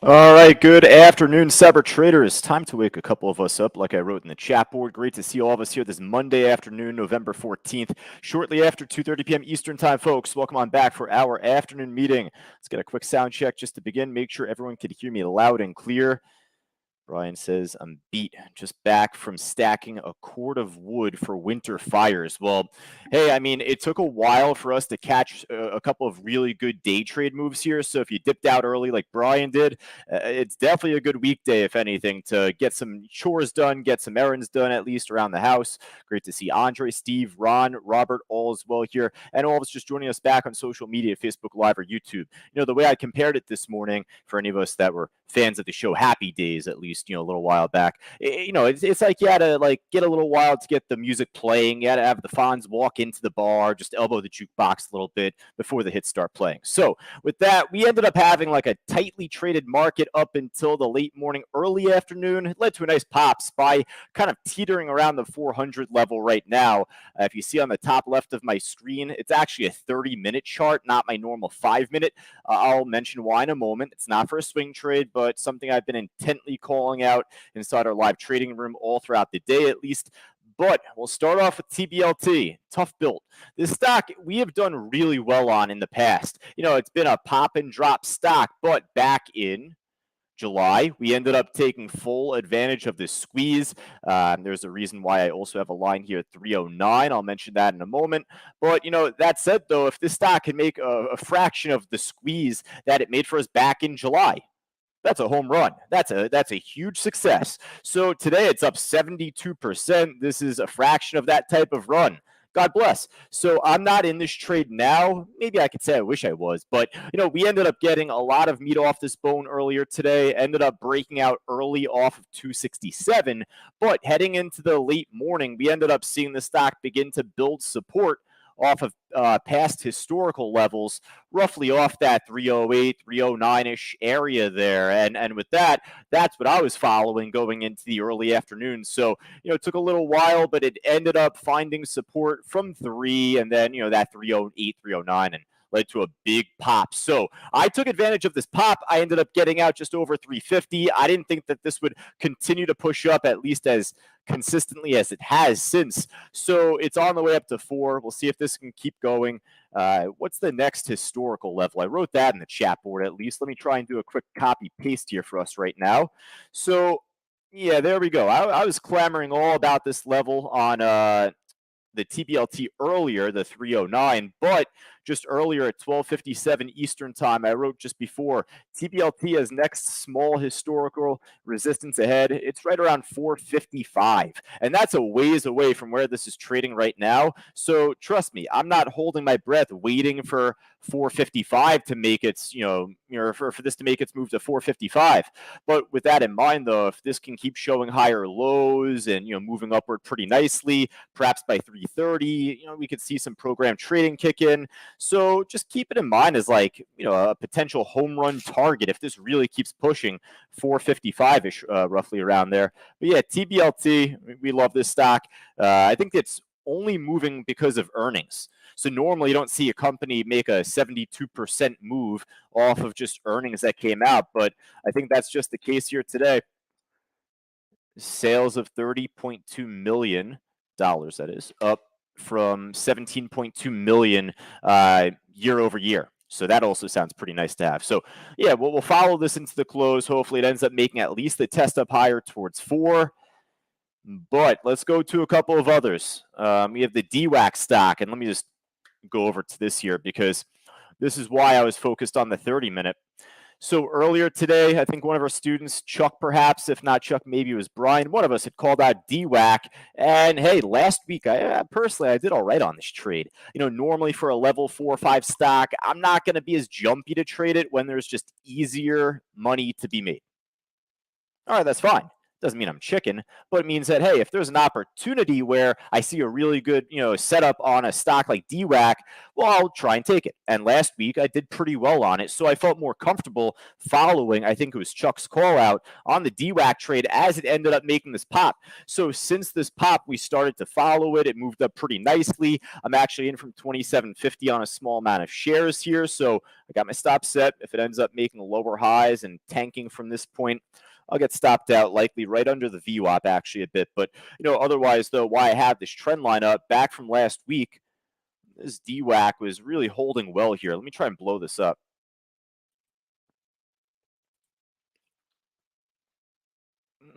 All right, good afternoon, cyber traders. Time to wake a couple of us up, like I wrote in the chat board. Great to see all of us here this Monday afternoon, November 14th, shortly after 2:30 p.m. Eastern Time, folks. Welcome on back for our afternoon meeting. Let's get a quick sound check just to begin. Make sure everyone can hear me loud and clear. Brian says, I'm beat, just back from stacking a cord of wood for winter fires. Well, hey, I mean, it took a while for us to catch a couple of really good day trade moves here. So if you dipped out early like Brian did, it's definitely a good weekday, if anything, to get some chores done, get some errands done, at least around the house. Great to see Andre, Steve, Ron, Robert, all as well here, and all of us just joining us back on social media, Facebook Live or YouTube. The way I compared it this morning, for any of us that were fans of the show Happy Days, at least, a little while back, it's like you had to like get a little while to get the music playing. You had to have the Fonz walk into the bar, just elbow the jukebox a little bit before the hits start playing. So with that, we ended up having like a tightly traded market up until the late morning, early afternoon. It led to a nice pop. SPY kind of teetering around the 400 level right now. If you see on the top left of my screen, it's actually a 30-minute chart, not my normal 5-minute. I'll mention why in a moment. It's not for a swing trade, but something I've been intently calling out inside our live trading room all throughout the day, at least. But we'll start off with TBLT, tough build. This stock we have done really well on in the past. It's been a pop and drop stock, but back in July, we ended up taking full advantage of this squeeze. There's a reason why I also have a line here at 309. I'll mention that in a moment. But, that said, though, if this stock can make a fraction of the squeeze that it made for us back in July, that's a home run. That's a huge success. So today it's up 72%. This is a fraction of that type of run. God bless. So I'm not in this trade now. Maybe I could say I wish I was, but we ended up getting a lot of meat off this bone earlier today. Ended up breaking out early off of 267, but heading into the late morning, we ended up seeing the stock begin to build support off of past historical levels, roughly off that 308, 309-ish area there. And with that, that's what I was following going into the early afternoon. So, it took a little while, but it ended up finding support from 3 and then, that 308, 309, and led to a big pop. So I took advantage of this pop. I ended up getting out just over 350. I didn't think that this would continue to push up at least as consistently as it has since. So it's on the way up to 4. We'll see if this can keep going. What's the next historical level? I wrote that in the chat board at least. Let me try and do a quick copy paste here for us right now. So yeah, there we go. I was clamoring all about this level on the TBLT earlier, the 309, but just earlier at 12:57 Eastern Time, I wrote just before TBLT has next small historical resistance ahead. It's right around 455, and that's a ways away from where this is trading right now. So trust me, I'm not holding my breath waiting for 455 to make its, for this to make its move to 455. But with that in mind, though, if this can keep showing higher lows and moving upward pretty nicely, perhaps by 330, we could see some program trading kick in. So just keep it in mind as like, a potential home run target if this really keeps pushing 455-ish, roughly around there. But yeah, TBLT, we love this stock. I think it's only moving because of earnings. So normally you don't see a company make a 72% move off of just earnings that came out, but I think that's just the case here today. Sales of $30.2 million, that is, up from 17.2 million year over year. So that also sounds pretty nice to have. So yeah, we'll follow this into the close. Hopefully it ends up making at least the test up higher towards 4. But let's go to a couple of others. We have the DWAC stock, and let me just go over to this here because this is why I was focused on the 30-minute. So earlier today, I think one of our students, Chuck perhaps, if not Chuck, maybe it was Brian, one of us had called out DWAC. And hey, last week, I personally, I did all right on this trade. Normally for a level 4 or 5 stock, I'm not going to be as jumpy to trade it when there's just easier money to be made. All right, that's fine. Doesn't mean I'm chicken, but it means that, hey, if there's an opportunity where I see a really good, setup on a stock like DWAC, well, I'll try and take it. And last week I did pretty well on it. So I felt more comfortable following, I think it was Chuck's call out on the DWAC trade as it ended up making this pop. So since this pop, we started to follow it. It moved up pretty nicely. I'm actually in from 27.50 on a small amount of shares here. So I got my stop set. If it ends up making lower highs and tanking from this point, I'll get stopped out likely right under the VWAP actually a bit. But, otherwise, though, why I have this trend line up back from last week, this DWAC was really holding well here. Let me try and blow this up.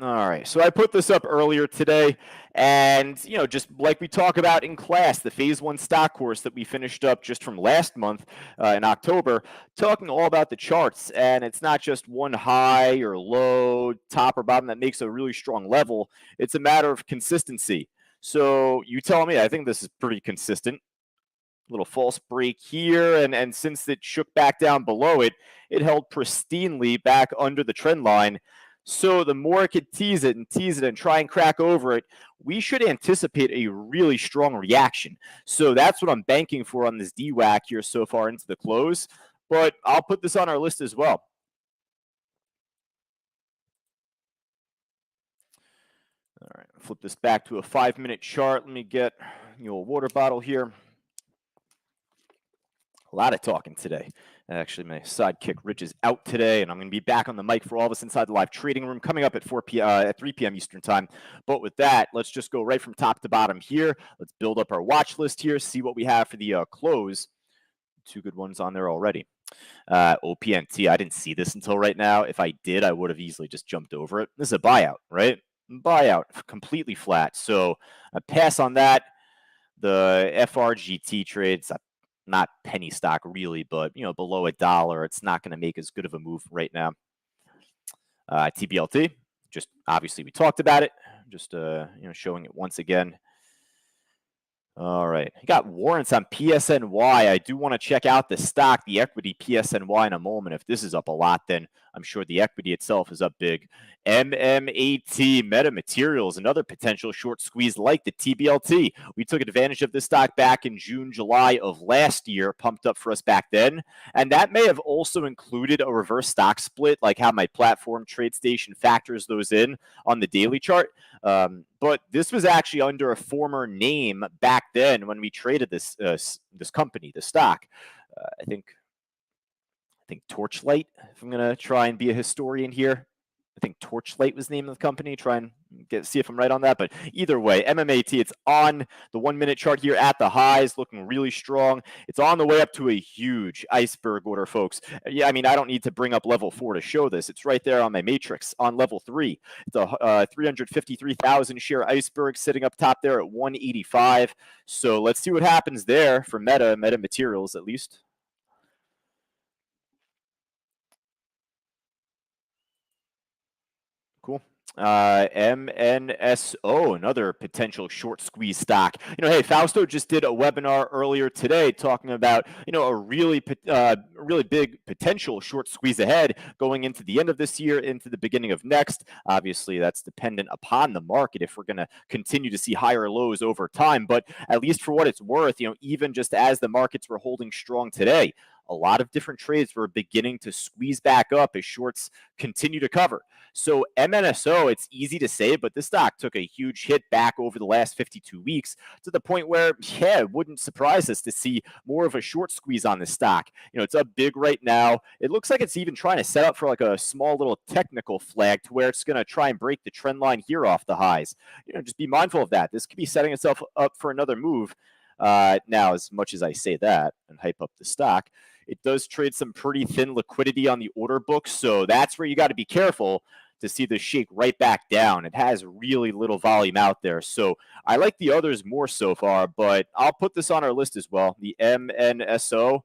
All right, so I put this up earlier today, and just like we talk about in class, the phase 1 stock course that we finished up just from last month in October, talking all about the charts, and it's not just one high or low, top or bottom that makes a really strong level. It's a matter of consistency. So you tell me. I think this is pretty consistent. Little false break here, and since it shook back down below it, it held pristinely back under the trend line. So the more it could tease it and try and crack over it, we should anticipate a really strong reaction. So that's what I'm banking for on this DWAC here so far into the close. But I'll put this on our list as well. All right, flip this back to a 5-minute chart. Let me get a water bottle here. A lot of talking today. Actually, my sidekick Rich is out today, and I'm going to be back on the mic for all of us inside the live trading room coming up at 3 p.m. Eastern time. But with that, let's just go right from top to bottom here. Let's build up our watch list here, see what we have for the close. 2 good ones on there already. OPNT, I didn't see this until right now. If I did, I would have easily just jumped over it. This is a buyout, right? Buyout, completely flat. So I pass on that. The FRGT trades, not penny stock really, but below $1, it's not going to make as good of a move right now. TBLT, just obviously we talked about it, just showing it once again. All right, you got warrants on PSNY. I do want to check out the stock, the equity PSNY in a moment. If this is up a lot, then I'm sure the equity itself is up big. MMAT, Meta Materials, another potential short squeeze like the TBLT. We took advantage of this stock back in June, July of last year, pumped up for us back then. And that may have also included a reverse stock split, like how my platform TradeStation factors those in on the daily chart. But this was actually under a former name back then when we traded this company, the stock. I think Torchlight, if I'm going to try and be a historian here. I think Torchlight was the name of the company. Try and see if I'm right on that. But either way, MMAT, it's on the 1-minute chart here at the highs, looking really strong. It's on the way up to a huge iceberg order, folks. Yeah, I mean, I don't need to bring up level 4 to show this. It's right there on my matrix on level 3. It's a 353,000 share iceberg sitting up top there at 185. So let's see what happens there for Meta Materials at least. Cool. MNSO, another potential short squeeze stock. Hey, Fausto just did a webinar earlier today talking about, a really big potential short squeeze ahead going into the end of this year, into the beginning of next. Obviously, that's dependent upon the market if we're going to continue to see higher lows over time. But at least for what it's worth, even just as the markets were holding strong today, a lot of different trades were beginning to squeeze back up as shorts continue to cover. So MNSO, it's easy to say, but this stock took a huge hit back over the last 52 weeks to the point where, it wouldn't surprise us to see more of a short squeeze on this stock. It's up big right now. It looks like it's even trying to set up for like a small little technical flag to where it's going to try and break the trend line here off the highs. Just be mindful of that. This could be setting itself up for another move. Now, as much as I say that and hype up the stock, it does trade some pretty thin liquidity on the order book, so that's where you got to be careful to see this shake right back down. It has really little volume out there, so I like the others more so far, but I'll put this on our list as well, the MNSO.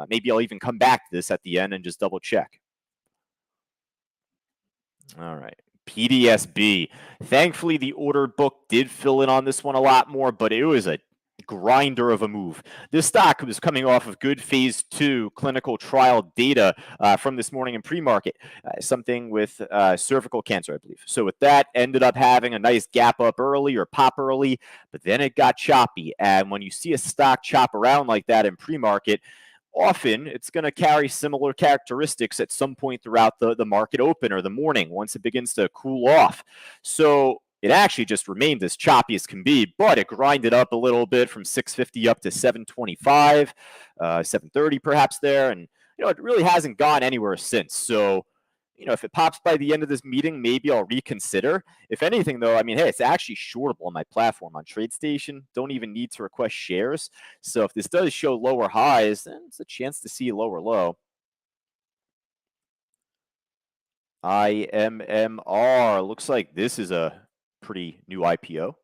Maybe I'll even come back to this at the end and just double check. All right. PDSB. Thankfully, the order book did fill in on this one a lot more, but it was a grinder of a move. This stock was coming off of good phase 2 clinical trial data from this morning in pre-market, something with cervical cancer, I believe. So with that, ended up having a nice gap up early or pop early, but then it got choppy. And when you see a stock chop around like that in pre-market, often it's going to carry similar characteristics at some point throughout the market open or the morning once it begins to cool off. So it actually just remained as choppy as can be, but it grinded up a little bit from 650 up to 725, 730 perhaps there. And, it really hasn't gone anywhere since. So, if it pops by the end of this meeting, maybe I'll reconsider. If anything, though, I mean, hey, it's actually shortable on my platform on TradeStation. Don't even need to request shares. So if this does show lower highs, then it's a chance to see a lower low. IMMR. Looks like this is a pretty new IPO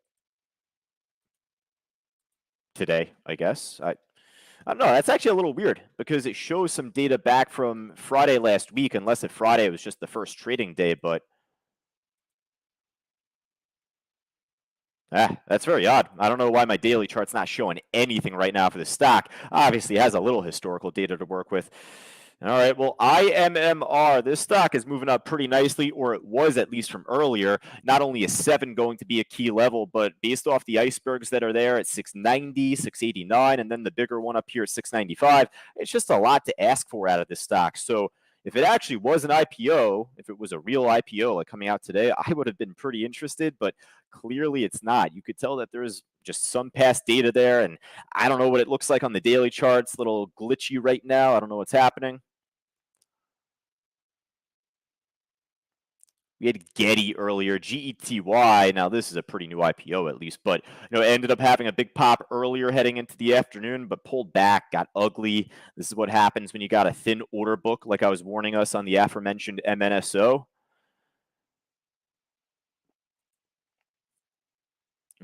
today, I guess. I don't know. That's actually a little weird because it shows some data back from Friday last week, unless if Friday was just the first trading day. But that's very odd. I don't know why my daily chart's not showing anything right now for the stock. Obviously, it has a little historical data to work with. All right, well, IMMR, this stock is moving up pretty nicely, or it was at least from earlier. Not only is 7 going to be a key level, but based off the icebergs that are there at 690, 689, and then the bigger one up here at 695, it's just a lot to ask for out of this stock. So if it actually was an IPO, if it was a real IPO like coming out today, I would have been pretty interested, but clearly it's not. You could tell that there's just some past data there, and I don't know what it looks like on the daily charts. A little glitchy right now. I don't know what's happening. We had Getty earlier, GETY. Now, this is a pretty new IPO at least, but ended up having a big pop earlier heading into the afternoon, but pulled back, got ugly. This is what happens when you got a thin order book, like I was warning us on the aforementioned MNSO.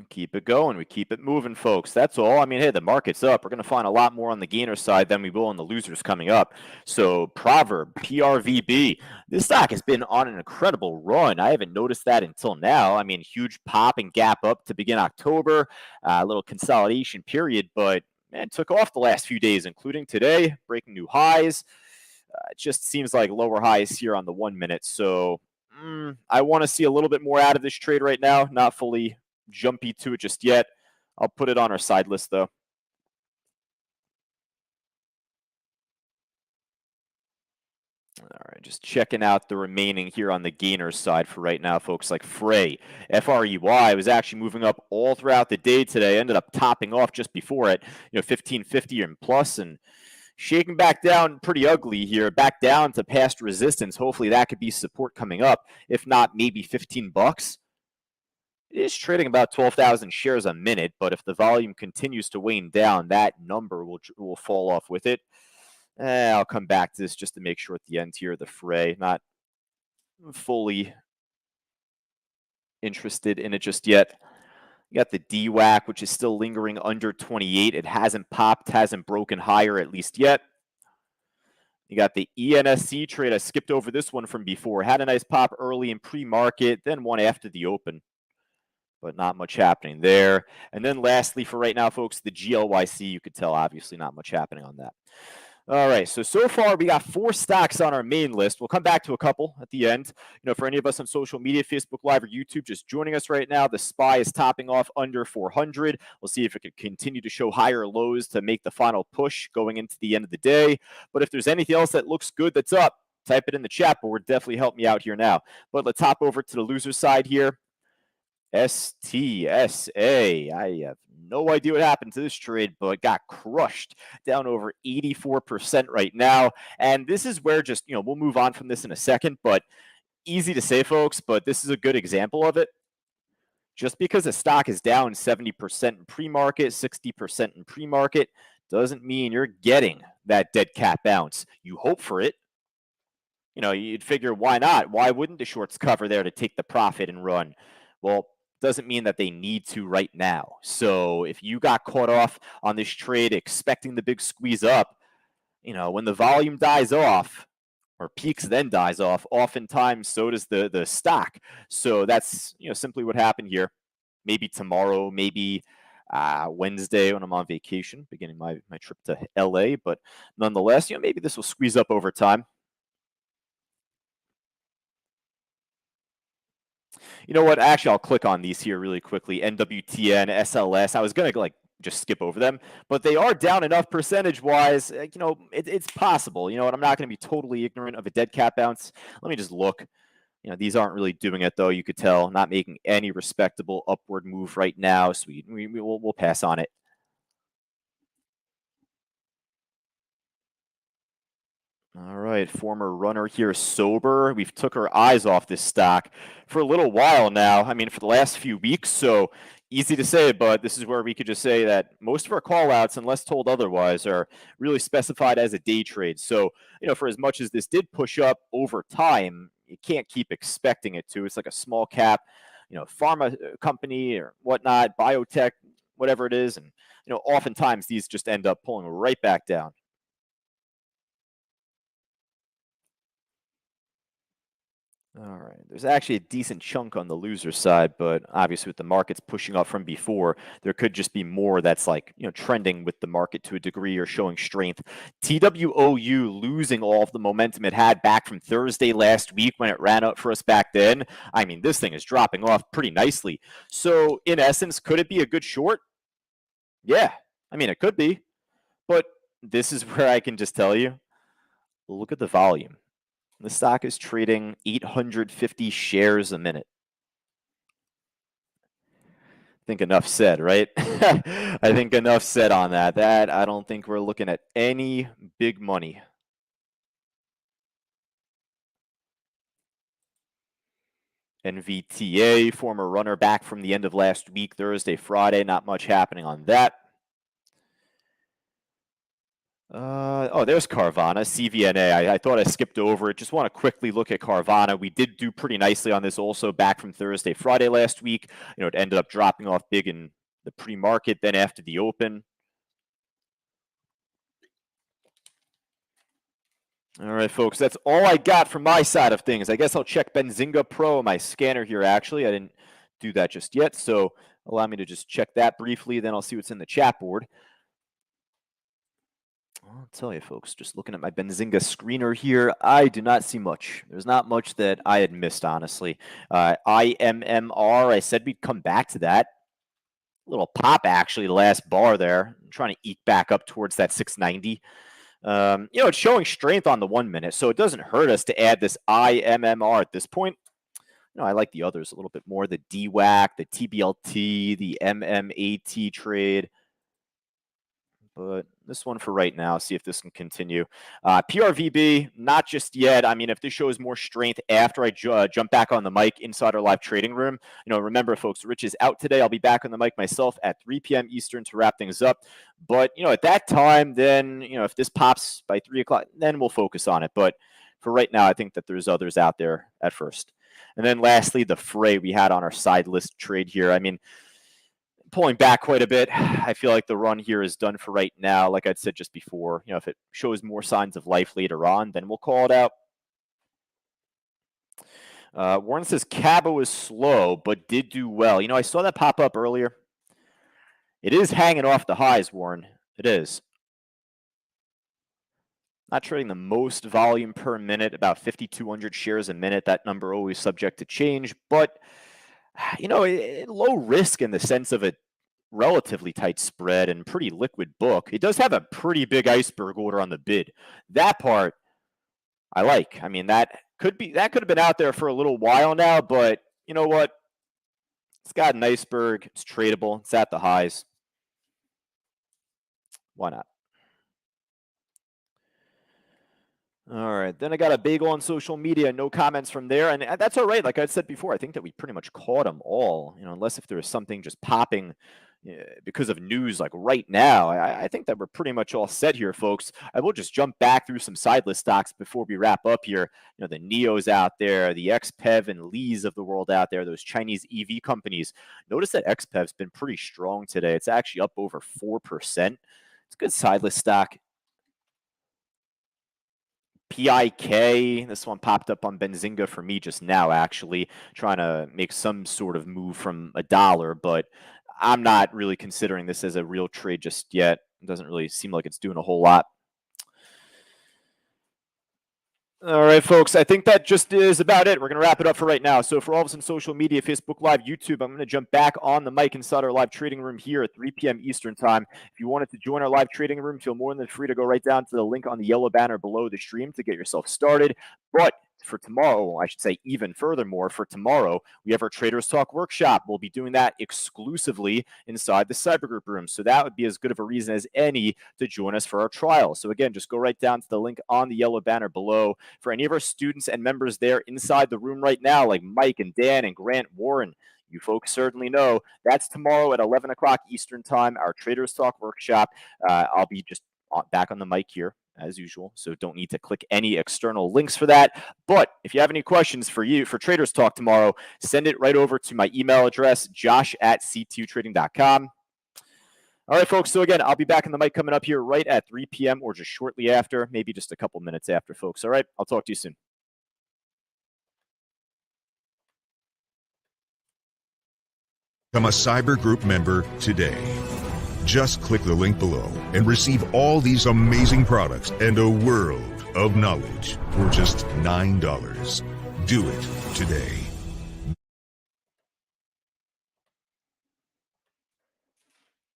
Keep it going. We keep it moving, folks. That's all. I mean, hey, the market's up. We're going to find a lot more on the gainer side than we will on the losers coming up. So, Proverb, PRVB. This stock has been on an incredible run. I haven't noticed that until now. I mean, huge pop and gap up to begin October, a little consolidation period, but man, took off the last few days, including today, breaking new highs. It just seems like lower highs here on the 1 minute. So, I want to see a little bit more out of this trade right now. Not fully jumpy to it just yet. I'll put it on our side list, though. All right, just checking out the remaining here on the gainers side for right now, folks, like Frey. FREY was actually moving up all throughout the day today, ended up topping off just before it, 1550 and plus, and shaking back down pretty ugly here, back down to past resistance. Hopefully that could be support coming up. If not, maybe $15. It is trading about 12,000 shares a minute, but if the volume continues to wane down, that number will fall off with it. I'll come back to this just to make sure at the end here, the Fray, not fully interested in it just yet. You got the DWAC, which is still lingering under 28. It hasn't popped, hasn't broken higher at least yet. You got the ENSC trade. I skipped over this one from before. Had a nice pop early in pre-market, then one after the open, but not much happening there. And then lastly, for right now, folks, the GLYC, you could tell obviously not much happening on that. All right, so far we got 4 stocks on our main list. We'll come back to a couple at the end. For any of us on social media, Facebook Live or YouTube, just joining us right now, the SPY is topping off under 400. We'll see if it could continue to show higher lows to make the final push going into the end of the day. But if there's anything else that looks good that's up, type it in the chat board. Definitely help me out here now. But let's hop over to the loser side here. STSA. I have no idea what happened to this trade, but got crushed down over 84% right now. And this is where just, we'll move on from this in a second, but easy to say, folks, but this is a good example of it. Just because a stock is down 70% in pre-market, 60% in pre-market, doesn't mean you're getting that dead cat bounce. You hope for it. You'd figure, why not? Why wouldn't the shorts cover there to take the profit and run? Well, doesn't mean that they need to right now. So if you got caught off on this trade expecting the big squeeze up, when the volume dies off or peaks then dies off, oftentimes so does the stock. So that's simply what happened here. Maybe tomorrow, maybe Wednesday when I'm on vacation, beginning my trip to LA. But nonetheless, maybe this will squeeze up over time. You know what? Actually, I'll click on these here really quickly. NWTN, SLS. I was gonna like just skip over them, but they are down enough percentage wise. It's possible. You know what? I'm not going to be totally ignorant of a dead cat bounce. Let me just look. These aren't really doing it though. You could tell, not making any respectable upward move right now. So we'll pass on it. All right, former runner here, sober. We've took our eyes off this stock for a little while now. I mean, for the last few weeks. So easy to say, but this is where we could just say that most of our callouts, unless told otherwise, are really specified as a day trade. So, for as much as this did push up over time, you can't keep expecting it to. It's like a small cap, pharma company or whatnot, biotech, whatever it is. And, oftentimes these just end up pulling right back down. All right. There's actually a decent chunk on the loser side, but obviously with the markets pushing up from before, there could just be more that's like, trending with the market to a degree or showing strength. TWOU losing all of the momentum it had back from Thursday last week when it ran up for us back then. I mean, this thing is dropping off pretty nicely. So in essence, could it be a good short? Yeah. I mean, it could be, but this is where I can just tell you, look at the volume. The stock is trading 850 shares a minute. I think enough said, right? I think enough said on that. I don't think we're looking at any big money. NVTA, former runner back from the end of last week, Thursday, Friday. Not much happening on that. There's Carvana, CVNA. I thought I skipped over it. Just want to quickly look at Carvana. We did do pretty nicely on this also back from Thursday, Friday last week. It ended up dropping off big in the pre-market, then after the open. All right, folks, that's all I got from my side of things. I guess I'll check Benzinga Pro, my scanner here, actually. I didn't do that just yet, so allow me to just check that briefly, then I'll see what's in the chat board. I'll tell you, folks, just looking at my Benzinga screener here, I do not see much. There's not much that I had missed, honestly. IMMR, I said we'd come back to that. Little pop, actually, the last bar there. I'm trying to eke back up towards that 690. It's showing strength on the 1 minute, so it doesn't hurt us to add this IMMR at this point. I like the others a little bit more, the DWAC, the TBLT, the MMAT trade. But this one for right now, see if this can continue. PRVB, not just yet. I mean, if this shows more strength after I jump back on the mic inside our live trading room, remember, folks, Rich is out today. I'll be back on the mic myself at 3 p.m. Eastern to wrap things up. But, at that time, then, if this pops by 3 o'clock, then we'll focus on it. But for right now, I think that there's others out there at first. And then lastly, the fray we had on our side list trade here. I mean, pulling back quite a bit. I feel like the run here is done for right now. Like I said just before, if it shows more signs of life later on, then we'll call it out. Warren says Cabo is slow, but did do well. I saw that pop up earlier. It is hanging off the highs, Warren. It is. Not trading the most volume per minute, about 5,200 shares a minute. That number always subject to change, but low risk in the sense of a relatively tight spread and pretty liquid book. It does have a pretty big iceberg order on the bid. That part I like. I mean, that could have been out there for a little while now, but you know what? It's got an iceberg. It's tradable. It's at the highs. Why not? All right. Then I got a bagel on social media. No comments from there. And that's all right. Like I said before, I think that we pretty much caught them all, unless if there was something just popping because of news like right now. I think that we're pretty much all set here, folks. I will just jump back through some side list stocks before we wrap up here. The NEOs out there, the XPEV and Lees of the world out there, those Chinese EV companies. Notice that XPEV's been pretty strong today. It's actually up over 4%. It's a good side list stock. PIK, this one popped up on Benzinga for me just now, actually, trying to make some sort of move from $1, but I'm not really considering this as a real trade just yet. It doesn't really seem like it's doing a whole lot. All right, folks, I think that just is about it. We're going to wrap it up for right now. So for all of us on social media, Facebook Live, YouTube, I'm going to jump back on the mic inside our live trading room here at 3 p.m. Eastern time. If you wanted to join our live trading room, feel more than free to go right down to the link on the yellow banner below the stream to get yourself started. But for tomorrow, I should say even furthermore, for tomorrow, we have our Traders Talk workshop. We'll be doing that exclusively inside the Cyber Group room. So that would be as good of a reason as any to join us for our trial. So again, just go right down to the link on the yellow banner below. For any of our students and members there inside the room right now, like Mike and Dan and Grant Warren, you folks certainly know that's tomorrow at 11 o'clock Eastern time, our Traders Talk workshop. I'll be just back on the mic here as usual, so don't need to click any external links for that. But if you have any questions for Traders Talk tomorrow, send it right over to my email address, josh@c2trading.com. All right, folks. So again, I'll be back on the mic coming up here right at 3 p.m. or just shortly after, maybe just a couple minutes after, folks. All right, I'll talk to you soon. Become a Cyber Group member today. Just click the link below and receive all these amazing products and a world of knowledge for just $9. Do it today.